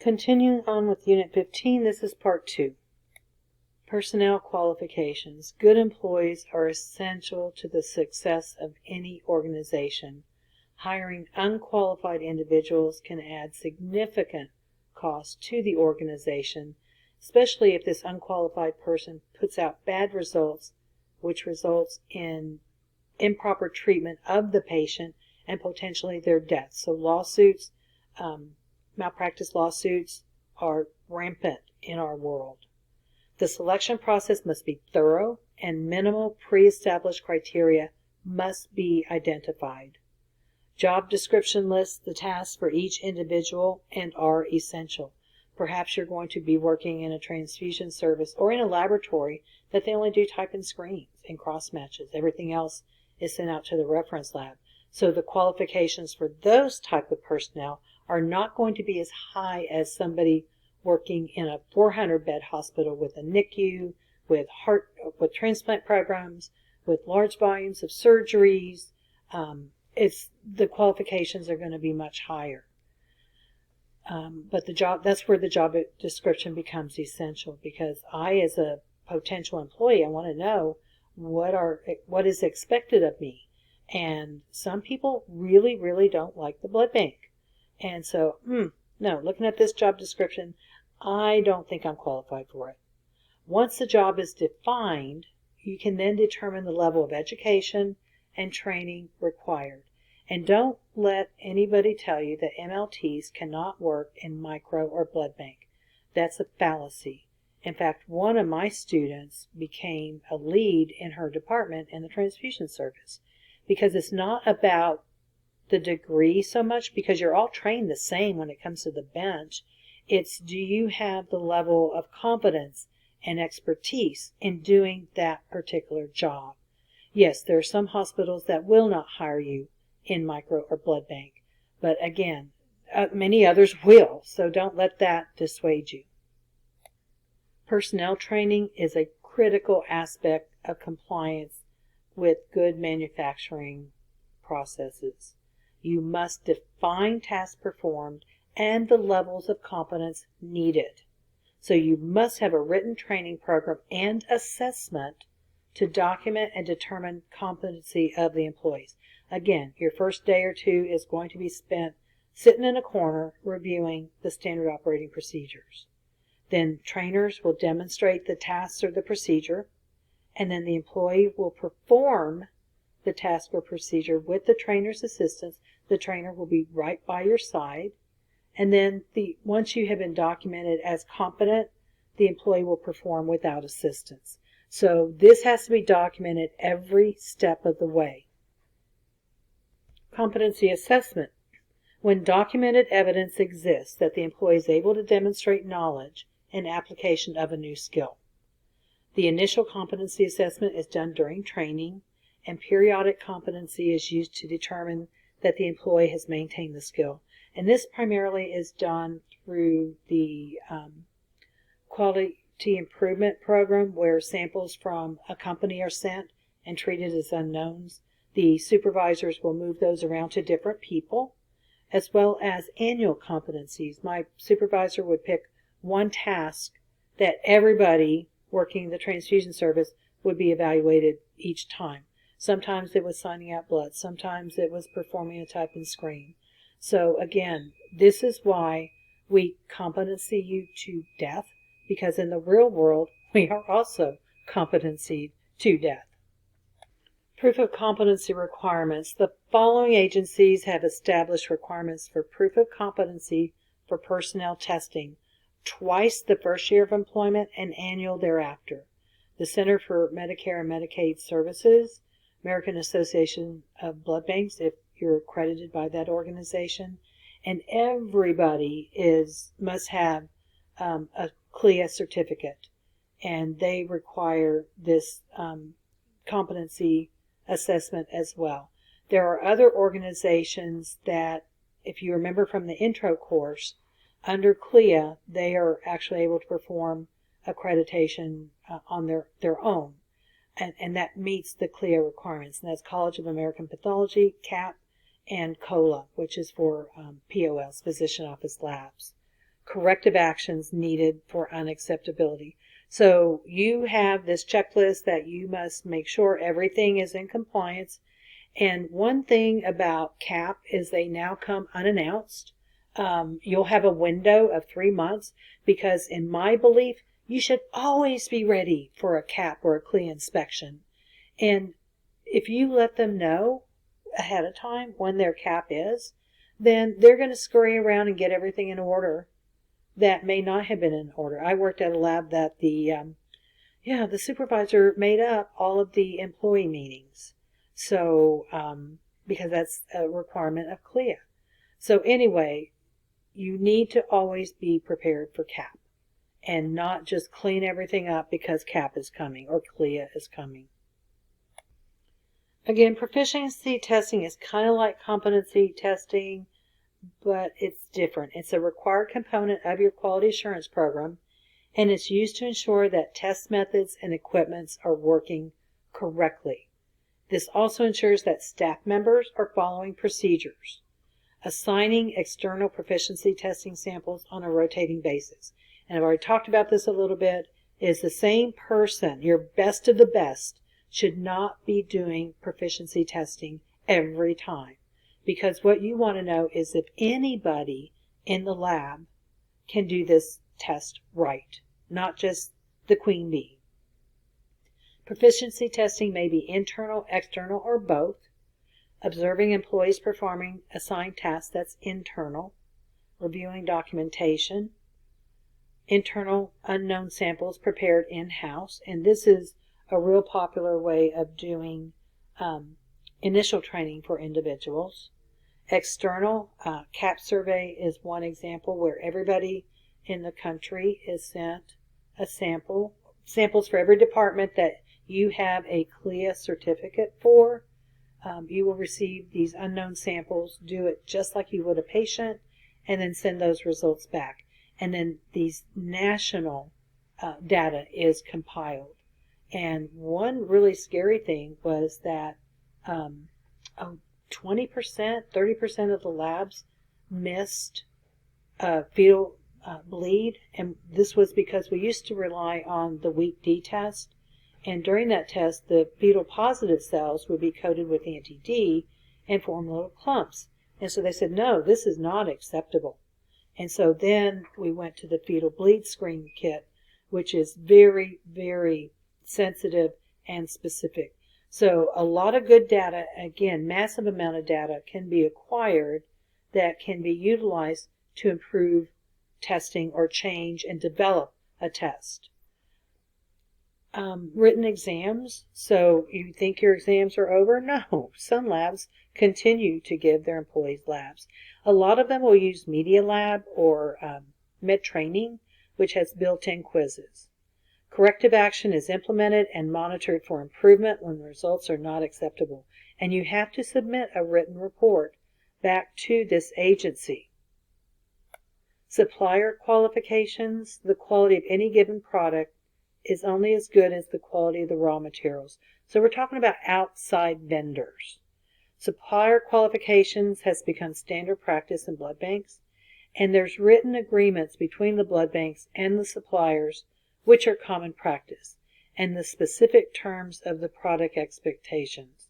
Continuing on with Unit 15, this is Part 2. Personnel qualifications. Good employees are essential to the success of any organization. Hiring unqualified individuals can add significant cost to the organization, especially if this unqualified person puts out bad results, which results in improper treatment of the patient and potentially their death. So lawsuits, malpractice lawsuits are rampant in our world. The selection process must be thorough and minimal pre-established criteria must be identified. Job description lists the tasks for each individual and are essential. Perhaps you're going to be working in a transfusion service or in a laboratory that they only do type and screens and cross matches. Everything else is sent out to the reference lab. So the qualifications for those type of personnel are not going to be as high as somebody working in a 400-bed hospital with a NICU, with transplant programs, with large volumes of surgeries. The qualifications are going to be much higher. But that's where the job description becomes essential, because I, as a potential employee, I want to know what is expected of me. And some people really, really don't like the blood bank. And so, no, looking at this job description, I don't think I'm qualified for it. Once the job is defined, you can then determine the level of education and training required. And don't let anybody tell you that MLTs cannot work in micro or blood bank. That's a fallacy. In fact, one of my students became a lead in her department in the transfusion service, because it's not about the degree so much, because you're all trained the same when it comes to the bench. It's, do you have the level of competence and expertise in doing that particular job? Yes, there are some hospitals that will not hire you in micro or blood bank, but again, many others will, so don't let that dissuade you. Personnel training is a critical aspect of compliance with good manufacturing processes. You must define tasks performed and the levels of competence needed. So you must have a written training program and assessment to document and determine competency of the employees. Again, your first day or two is going to be spent sitting in a corner reviewing the standard operating procedures. Then trainers will demonstrate the tasks or the procedure, and then the employee will perform the task or procedure with the trainer's assistance. The trainer will be right by your side, and then once you have been documented as competent, the employee will perform without assistance. So this has to be documented every step of the way. Competency assessment. When documented evidence exists that the employee is able to demonstrate knowledge and application of a new skill. The initial competency assessment is done during training, and periodic competency is used to determine that the employee has maintained the skill. And this primarily is done through the quality improvement program, where samples from a company are sent and treated as unknowns. The supervisors will move those around to different people, as well as annual competencies. My supervisor would pick one task that everybody working the transfusion service would be evaluated each time. Sometimes it was signing out blood. Sometimes it was performing a type and screen. So again, this is why we competency you to death, because in the real world, we are also competencied to death. Proof of competency requirements. The following agencies have established requirements for proof of competency for personnel testing, twice the first year of employment and annual thereafter. The Center for Medicare and Medicaid Services, American Association of Blood Banks, if you're accredited by that organization, and everybody must have a CLIA certificate, and they require this competency assessment as well. There are other organizations that, if you remember from the intro course, under CLIA, they are actually able to perform accreditation on their own, and that meets the CLIA requirements, and that's College of American Pathology, CAP, and COLA, which is for POLs, Physician Office Labs. corrective actions needed for unacceptability. So you have this checklist that you must make sure everything is in compliance. And one thing about CAP is they now come unannounced. You'll have a window of 3 months because in my belief, you should always be ready for a CAP or a CLIA inspection. And if you let them know ahead of time when their CAP is, then they're going to scurry around and get everything in order that may not have been in order. I worked at a lab that the supervisor made up all of the employee meetings. So, because that's a requirement of CLIA. So anyway, you need to always be prepared for CAP and not just clean everything up because CAP is coming or CLIA is coming. Again, proficiency testing is kind of like competency testing, but it's different. It's a required component of your quality assurance program, and it's used to ensure that test methods and equipments are working correctly. This also ensures that staff members are following procedures. Assigning external proficiency testing samples on a rotating basis. And I've already talked about this a little bit, is the same person, your best of the best, should not be doing proficiency testing every time. Because what you want to know is if anybody in the lab can do this test right, not just the queen bee. Proficiency testing may be internal, external, or both. Observing employees performing assigned tasks, that's internal. Reviewing documentation. Internal unknown samples prepared in-house. And this is a real popular way of doing initial training for individuals. External, CAP survey is one example where everybody in the country is sent a samples for every department that you have a CLIA certificate for. You will receive these unknown samples, do it just like you would a patient, and then send those results back. And then these national data is compiled. And one really scary thing was that 20%, 30% of the labs missed fetal bleed. And this was because we used to rely on the week D test. And during that test, the fetal positive cells would be coated with anti-D and form little clumps. And so they said, no, this is not acceptable. And so then we went to the fetal bleed screen kit, which is very, very sensitive and specific. So a lot of good data, again, massive amount of data can be acquired that can be utilized to improve testing or change and develop a test. Written exams. So you think your exams are over? No. Some labs continue to give their employees labs. A lot of them will use Media Lab or MedTraining, which has built-in quizzes. Corrective action is implemented and monitored for improvement when the results are not acceptable. And you have to submit a written report back to this agency. Supplier qualifications. The quality of any given product is only as good as the quality of the raw materials. So we're talking about outside vendors. Supplier qualifications has become standard practice in blood banks, and there's written agreements between the blood banks and the suppliers which are common practice, and the specific terms of the product expectations.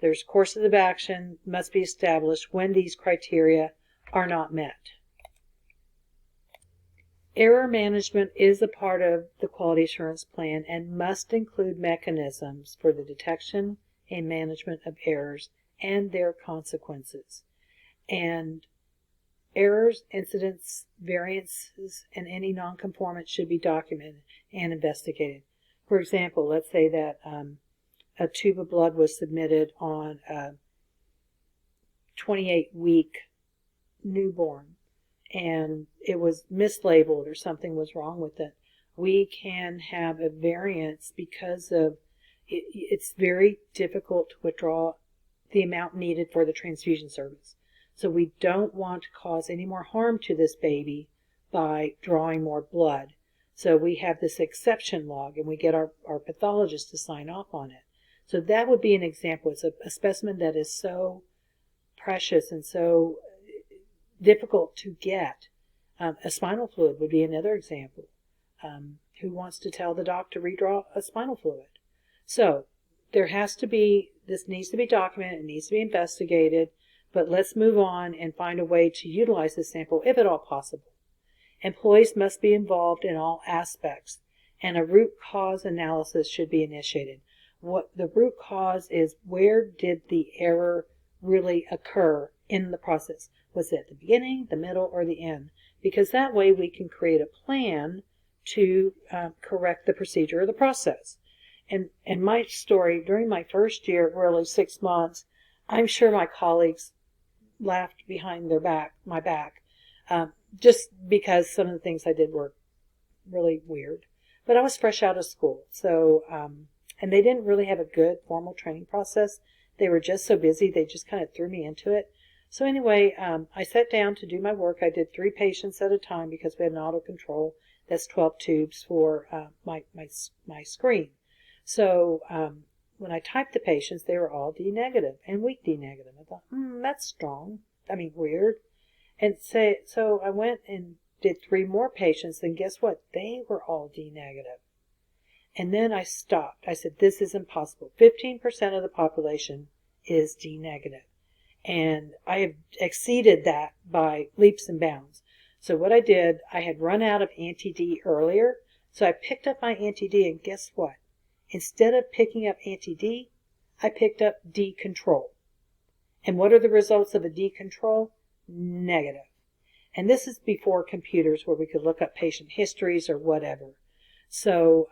There's courses of action must be established when these criteria are not met. Error management is a part of the quality assurance plan and must include mechanisms for the detection and management of errors and their consequences. And errors, incidents, variances, and any nonconformance should be documented and investigated. For example, let's say that a tube of blood was submitted on a 28-week newborn, and it was mislabeled or something was wrong with it. We can have a variance because of it's very difficult to withdraw the amount needed for the transfusion service. So we don't want to cause any more harm to this baby by drawing more blood. So we have this exception log, and we get our pathologist to sign off on it. So that would be an example. It's a specimen that is so precious and so difficult to get A spinal fluid would be another example. Who wants to tell the doc to redraw a spinal fluid? So there has to be, this needs to be documented, it needs to be investigated, but let's move on and find a way to utilize this sample if at all possible. Employees must be involved in all aspects, and a root cause analysis should be initiated. What the root cause is, where did the error really occur in the process? Was it at the beginning, the middle, or the end? Because that way we can create a plan to correct the procedure or the process. And my story, during my first year, really 6 months, I'm sure my colleagues laughed behind my back, just because some of the things I did were really weird. But I was fresh out of school, so, and they didn't really have a good formal training process. They were just so busy, they just kind of threw me into it. So anyway, I sat down to do my work. I did 3 patients at a time because we had an auto control. That's 12 tubes for my screen. So when I typed the patients, they were all D negative and weak D negative. I thought, that's strong. I mean, weird. And so I went and did 3 more patients, and guess what? They were all D negative. And then I stopped. I said, this is impossible. 15% of the population is D negative. And I have exceeded that by leaps and bounds. So what I did, I had run out of anti-D earlier, so I picked up my anti-D, and guess what? Instead of picking up anti-D, I picked up D control. And what are the results of a D control? Negative. And this is before computers where we could look up patient histories or whatever. So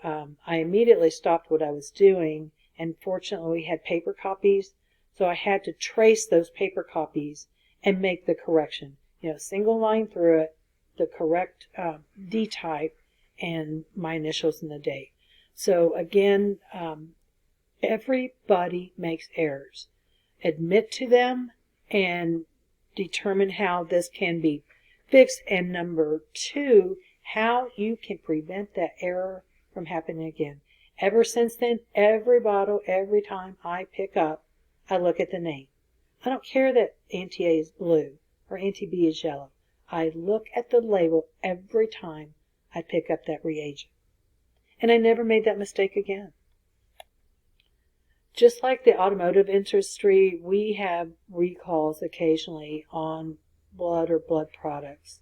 I immediately stopped what I was doing, and fortunately we had paper copies, so I had to trace those paper copies and make the correction. Single line through it, the correct D type, and my initials and the date. So again, everybody makes errors. Admit to them and determine how this can be fixed. And number 2, how you can prevent that error from happening again. Ever since then, every bottle, every time I pick up, I look at the name. I don't care that anti-A is blue or anti-B is yellow. I look at the label every time I pick up that reagent. And I never made that mistake again. Just like the automotive industry, we have recalls occasionally on blood or blood products.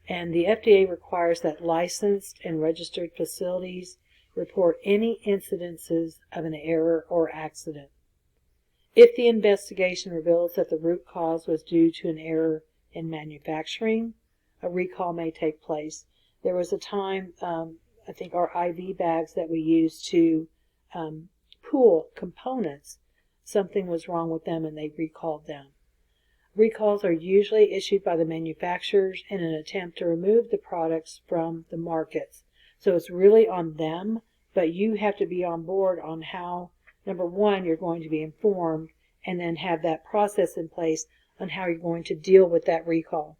And the FDA requires that licensed and registered facilities report any incidences of an error or accident. If the investigation reveals that the root cause was due to an error in manufacturing, a recall may take place. There was a time, I think our IV bags that we used to pool components, something was wrong with them and they recalled them. Recalls are usually issued by the manufacturers in an attempt to remove the products from the markets. So it's really on them, but you have to be on board on how, number 1, you're going to be informed, and then have that process in place on how you're going to deal with that recall.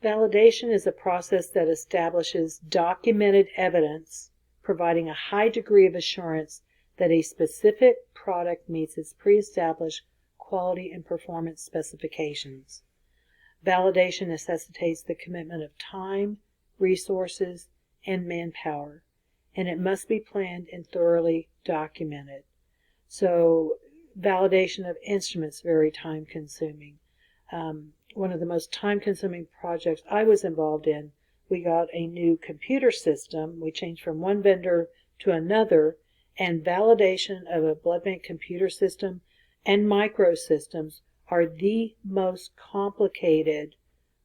Validation is a process that establishes documented evidence, providing a high degree of assurance that a specific product meets its pre-established quality and performance specifications. Validation necessitates the commitment of time, resources, and manpower, and it must be planned and thoroughly documented. So validation of instruments, very time-consuming. One of the most time-consuming projects I was involved in, we got a new computer system. We changed from one vendor to another, and validation of a blood bank computer system and microsystems are the most complicated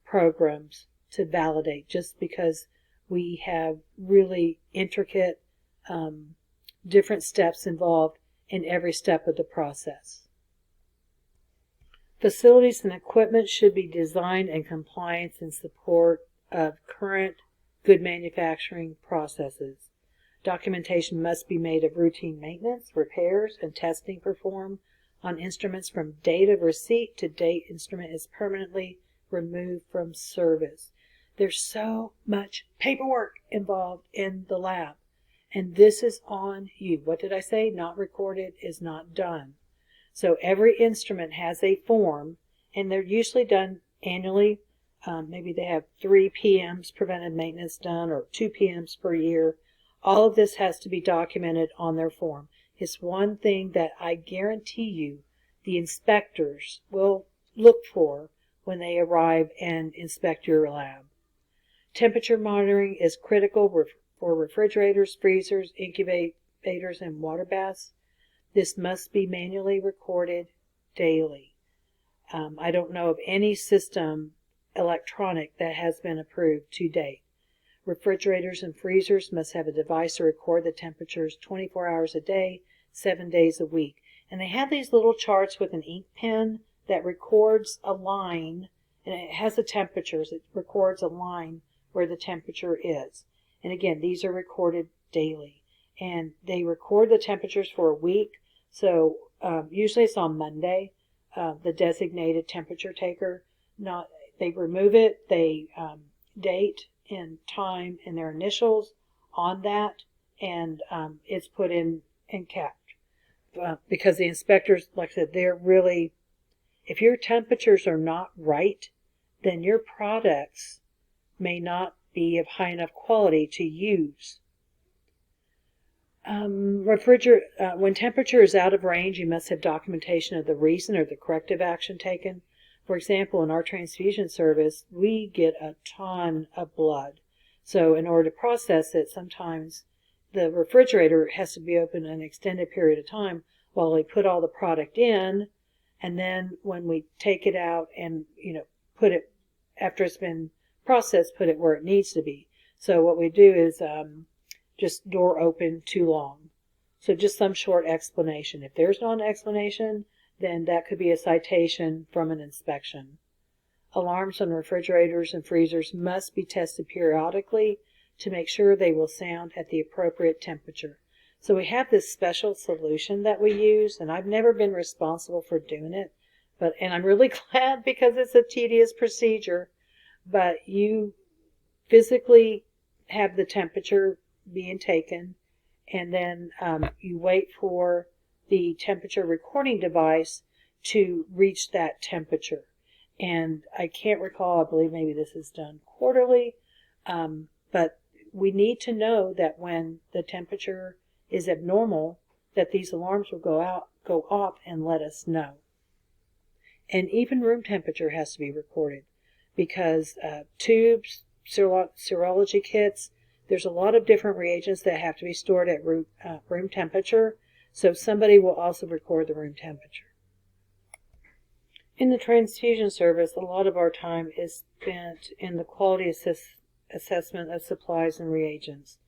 programs to validate, just because we have really intricate different steps involved in every step of the process. Facilities and equipment should be designed in compliance and support of current good manufacturing processes. Documentation must be made of routine maintenance, repairs, and testing performed on instruments from date of receipt to date instrument is permanently removed from service. There's so much paperwork involved in the lab, and this is on you. What did I say? Not recorded is not done. So every instrument has a form, and they're usually done annually. Maybe they have 3 PMs preventive maintenance done or 2 PMs per year. All of this has to be documented on their form. It's one thing that I guarantee you the inspectors will look for when they arrive and inspect your lab. Temperature monitoring is critical for refrigerators, freezers, incubators, and water baths. This must be manually recorded daily. I don't know of any system electronic that has been approved to date. Refrigerators and freezers must have a device to record the temperatures 24 hours a day, 7 days a week. And they have these little charts with an ink pen that records a line, and it has the temperatures. It records a line where the temperature is. And again, these are recorded daily. And they record the temperatures for a week. So usually it's on Monday, the designated temperature taker. They remove it, they date and time and their initials on that, and it's put in and kept. Because the inspectors, like I said, they're really, if your temperatures are not right, then your products may not be of high enough quality to use. When temperature is out of range, you must have documentation of the reason or the corrective action taken. For example, in our transfusion service, we get a ton of blood. So in order to process it, sometimes the refrigerator has to be open an extended period of time while we put all the product in, and then when we take it out and put it, after it's been processed, put it where it needs to be. So what we do is just door open too long. So just some short explanation. If there's not an explanation, then that could be a citation from an inspection. Alarms on refrigerators and freezers must be tested periodically to make sure they will sound at the appropriate temperature. So we have this special solution that we use, and I've never been responsible for doing it, and I'm really glad because it's a tedious procedure, but you physically have the temperature being taken, and then you wait for the temperature recording device to reach that temperature. And I can't recall, I believe maybe this is done quarterly, but we need to know that when the temperature is abnormal, that these alarms will go off and let us know. And even room temperature has to be recorded because tubes, serology kits, there's a lot of different reagents that have to be stored at room temperature, so somebody will also record the room temperature. In the transfusion service, a lot of our time is spent in the quality assessment of supplies and reagents.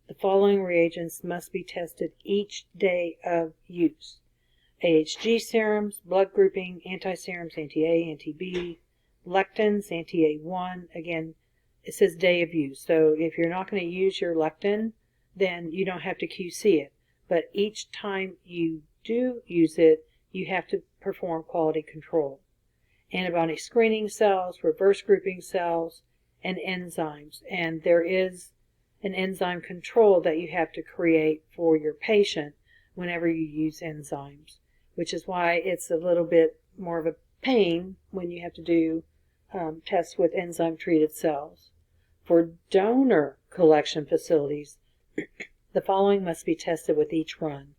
The following reagents must be tested each day of use: AHG serums, blood grouping, anti-serums, anti-A, anti-B, lectins, anti-A1. Again, it says day of use. So if you're not going to use your lectin, then you don't have to QC it. But each time you do use it, you have to perform quality control. Antibody screening cells, reverse grouping cells, and enzymes. And there is an enzyme control that you have to create for your patient whenever you use enzymes, which is why it's a little bit more of a pain when you have to do tests with enzyme-treated cells. For donor collection facilities, the following must be tested with each run: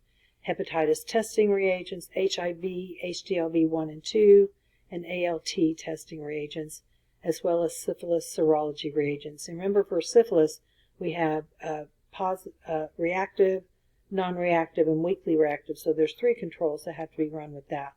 hepatitis testing reagents, HIV, HDLV1 and 2, and ALT testing reagents, as well as syphilis serology reagents. And remember, for syphilis, we have reactive, non-reactive, and weakly reactive. So there's 3 controls that have to be run with that.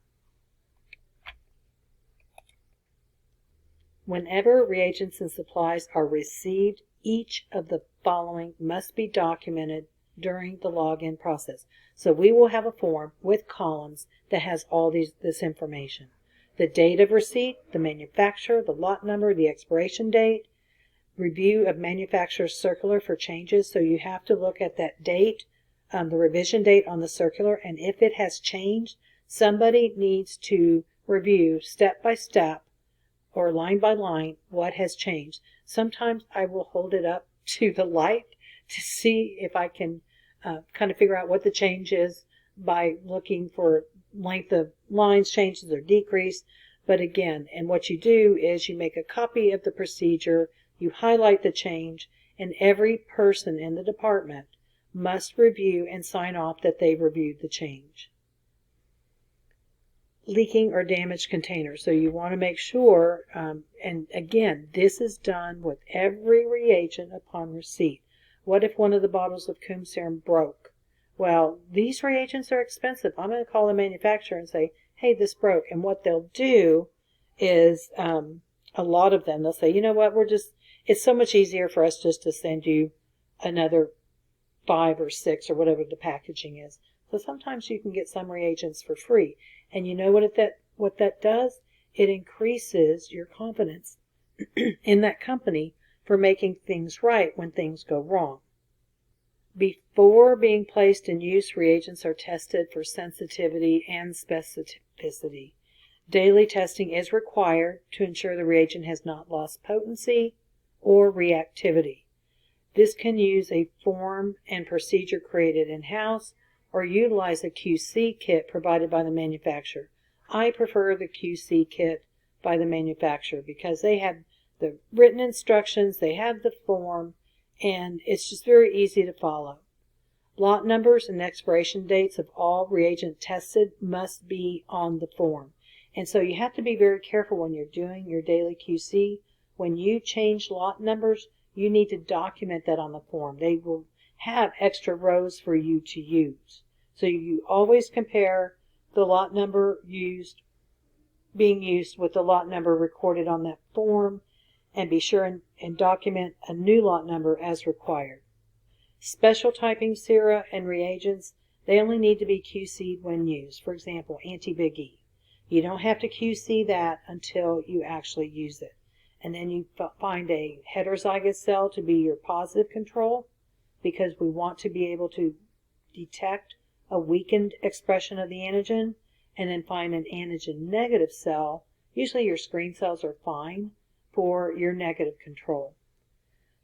Whenever reagents and supplies are received, each of the following must be documented during the login process. So we will have a form with columns that has all this information: the date of receipt, the manufacturer, the lot number, the expiration date, review of manufacturer's circular for changes. So you have to look at that date, the revision date on the circular, and if it has changed, somebody needs to review step by step or line by line what has changed. Sometimes I will hold it up to the light to see if I can kind of figure out what the change is by looking for length of lines changes or decrease. But again, and what you do is you make a copy of the procedure, you highlight the change, and every person in the department must review and sign off that they've reviewed the change. Leaking or damaged containers. So you want to make sure, and again, this is done with every reagent upon receipt. What if one of the bottles of Coombs serum broke? Well, these reagents are expensive. I'm going to call the manufacturer and say, hey, this broke. And what they'll do is, a lot of them, they'll say, you know what, it's so much easier for us just to send you another 5 or 6 or whatever the packaging is. So sometimes you can get some reagents for free. And you know what that does? It increases your confidence in that company for making things right when things go wrong. Before being placed in use, reagents are tested for sensitivity and specificity. Daily testing is required to ensure the reagent has not lost potency or reactivity. This can use a form and procedure created in-house or utilize a QC kit provided by the manufacturer. I prefer the QC kit by the manufacturer because they have the written instructions, they have the form, and it's just very easy to follow. Lot numbers and expiration dates of all reagent tested must be on the form. And so you have to be very careful when you're doing your daily QC. When you change lot numbers, you need to document that on the form. They will have extra rows for you to use. So you always compare the lot number being used with the lot number recorded on that form, and be sure and document a new lot number as required. Special typing sera and reagents, they only need to be QC'd when used. For example, anti-Big E. You don't have to QC that until you actually use it. And then you find a heterozygous cell to be your positive control, because we want to be able to detect a weakened expression of the antigen, and then find an antigen negative cell. Usually your screen cells are fine for your negative control.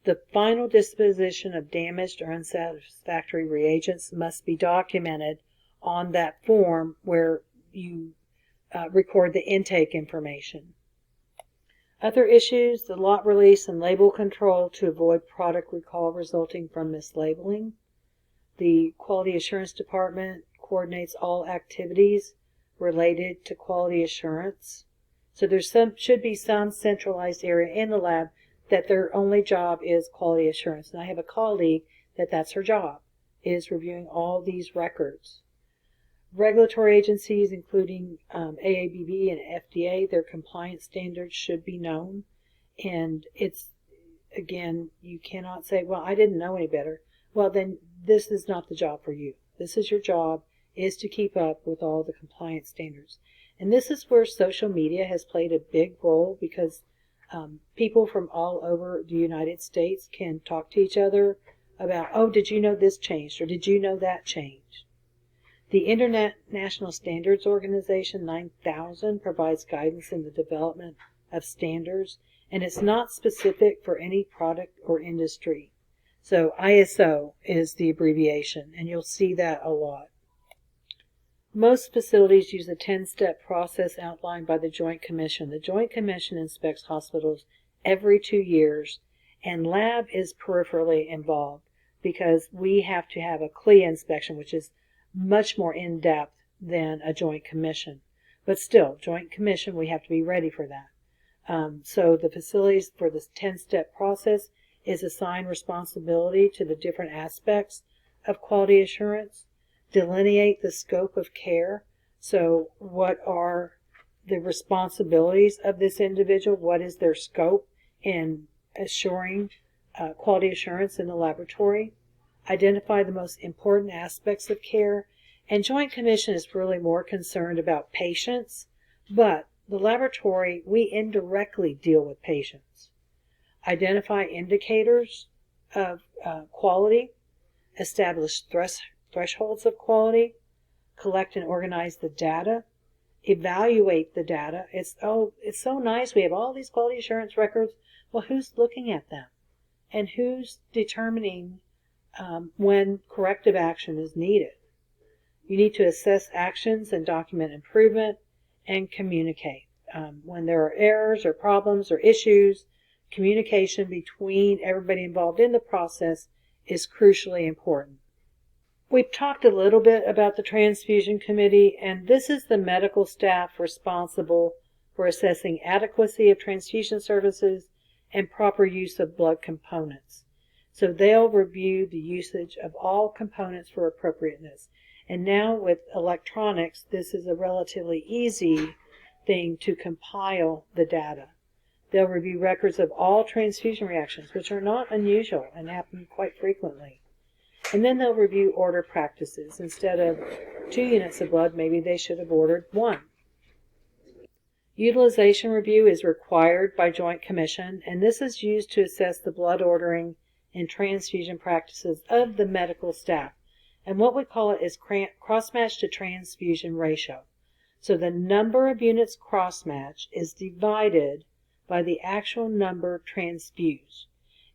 The final disposition of damaged or unsatisfactory reagents must be documented on that form where you record the intake information. Other issues, the lot release and label control to avoid product recall resulting from mislabeling. The Quality Assurance Department coordinates all activities related to quality assurance. So there should be some centralized area in the lab that their only job is quality assurance. And I have a colleague that's her job, is reviewing all these records. Regulatory agencies, including AABB and FDA, their compliance standards should be known. And it's, again, you cannot say, well, I didn't know any better. Well, then this is not the job for you. This is your job, is to keep up with all the compliance standards. And this is where social media has played a big role, because people from all over the United States can talk to each other about, oh, did you know this changed, or did you know that changed? The International Standards Organization 9000 provides guidance in the development of standards, and it's not specific for any product or industry. So ISO is the abbreviation, and you'll see that a lot. Most facilities use a 10-step process outlined by the Joint Commission. The Joint Commission inspects hospitals every 2 years, and lab is peripherally involved because we have to have a CLIA inspection, which is much more in-depth than a Joint Commission. But still, Joint Commission, we have to be ready for that. So the facilities for this 10-step process is assign responsibility to the different aspects of quality assurance, delineate the scope of care. So what are the responsibilities of this individual? What is their scope in assuring quality assurance in the laboratory? Identify the most important aspects of care. And Joint Commission is really more concerned about patients, but the laboratory, we indirectly deal with patients. Identify indicators of quality, establish thresholds of quality, collect and organize the data, evaluate the data. It's so nice. We have all these quality assurance records. Well, who's looking at them? And who's determining when corrective action is needed? You need to assess actions and document improvement and communicate. when there are errors or problems or issues, communication between everybody involved in the process is crucially important. We've talked a little bit about the Transfusion Committee, and this is the medical staff responsible for assessing adequacy of transfusion services and proper use of blood components. So they'll review the usage of all components for appropriateness. And now with electronics, this is a relatively easy thing to compile the data. They'll review records of all transfusion reactions, which are not unusual and happen quite frequently. And then they'll review order practices. Instead of 2 units of blood, maybe they should have ordered 1. Utilization review is required by Joint Commission, and this is used to assess the blood ordering and transfusion practices of the medical staff. And what we call it is cross-match to transfusion ratio. So the number of units cross-match is divided by the actual number transfused.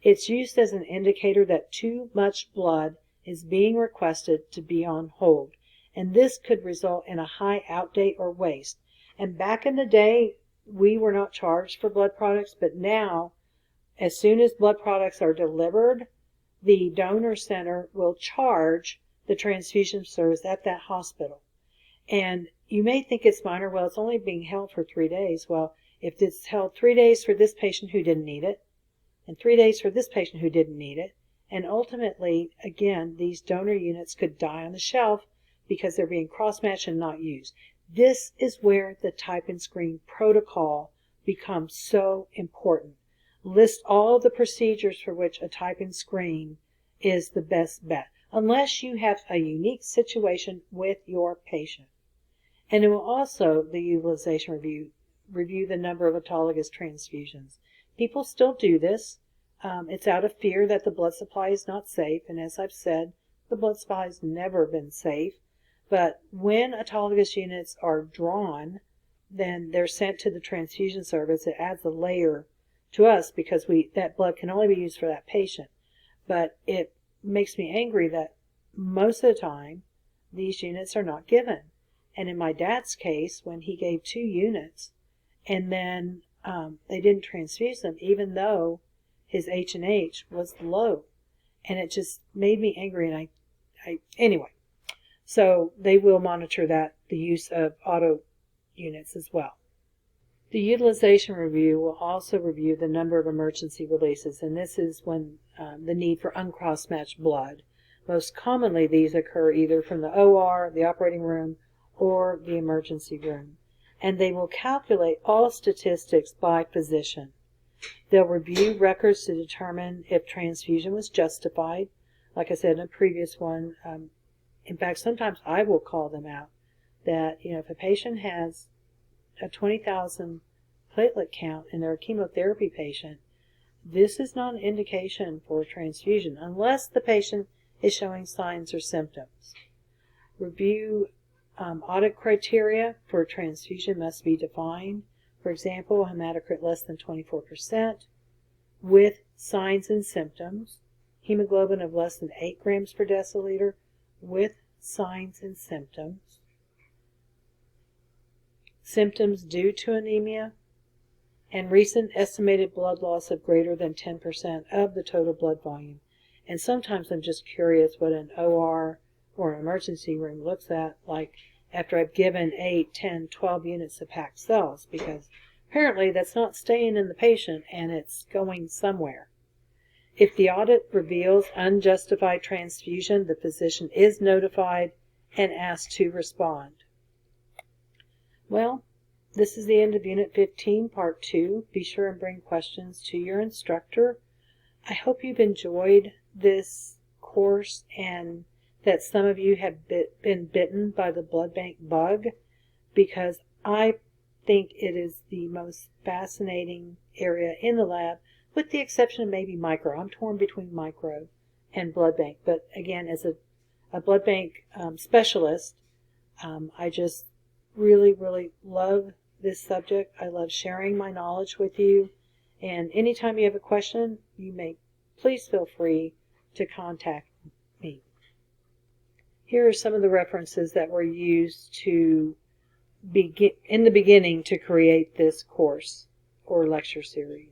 It's used as an indicator that too much blood is being requested to be on hold, and this could result in a high outdate or waste. And back in the day, we were not charged for blood products, but now, as soon as blood products are delivered, the donor center will charge the transfusion service at that hospital. And you may think it's minor. Well, it's only being held for 3 days. Well, if it's held 3 days for this patient who didn't need it, and 3 days for this patient who didn't need it, and ultimately, again, these donor units could die on the shelf because they're being cross-matched and not used. This is where the type and screen protocol becomes so important. List all the procedures for which a type and screen is the best bet, unless you have a unique situation with your patient. And it will also, the utilization review the number of autologous transfusions. People still do this. It's out of fear that the blood supply is not safe, and as I've said, the blood supply has never been safe. But when autologous units are drawn, then they're sent to the transfusion service. It adds a layer to us because that blood can only be used for that patient. But it makes me angry that most of the time these units are not given. And in my dad's case, when he gave 2 units and then they didn't transfuse them, even though his H&H was low, and it just made me angry. And anyway. So they will monitor the use of auto units as well. The utilization review will also review the number of emergency releases, and this is when the need for uncross-matched blood. Most commonly, these occur either from the OR, the operating room, or the emergency room. And they will calculate all statistics by physician. They'll review records to determine if transfusion was justified. Like I said in a previous one, in fact, sometimes I will call them out that, if a patient has a 20,000 platelet count and they're a chemotherapy patient, this is not an indication for transfusion unless the patient is showing signs or symptoms. Review audit criteria for transfusion must be defined. For example, hematocrit less than 24% with signs and symptoms, hemoglobin of less than 8 grams per deciliter with signs and symptoms, symptoms due to anemia, and recent estimated blood loss of greater than 10% of the total blood volume. And sometimes I'm just curious what an OR or an emergency room looks at like after I've given 8, 10, 12 units of packed cells, because apparently that's not staying in the patient and it's going somewhere. If the audit reveals unjustified transfusion, the physician is notified and asked to respond. Well, this is the end of Unit 15, Part 2. Be sure and bring questions to your instructor. I hope you've enjoyed this course and that some of you have been bitten by the blood bank bug, because I think it is the most fascinating area in the lab, with the exception of maybe micro. I'm torn between micro and blood bank. But again, as a blood bank specialist, I just really, really love this subject. I love sharing my knowledge with you. And anytime you have a question, you may please feel free to contact me. Here are some of the references that were used to in the beginning to create this course or lecture series.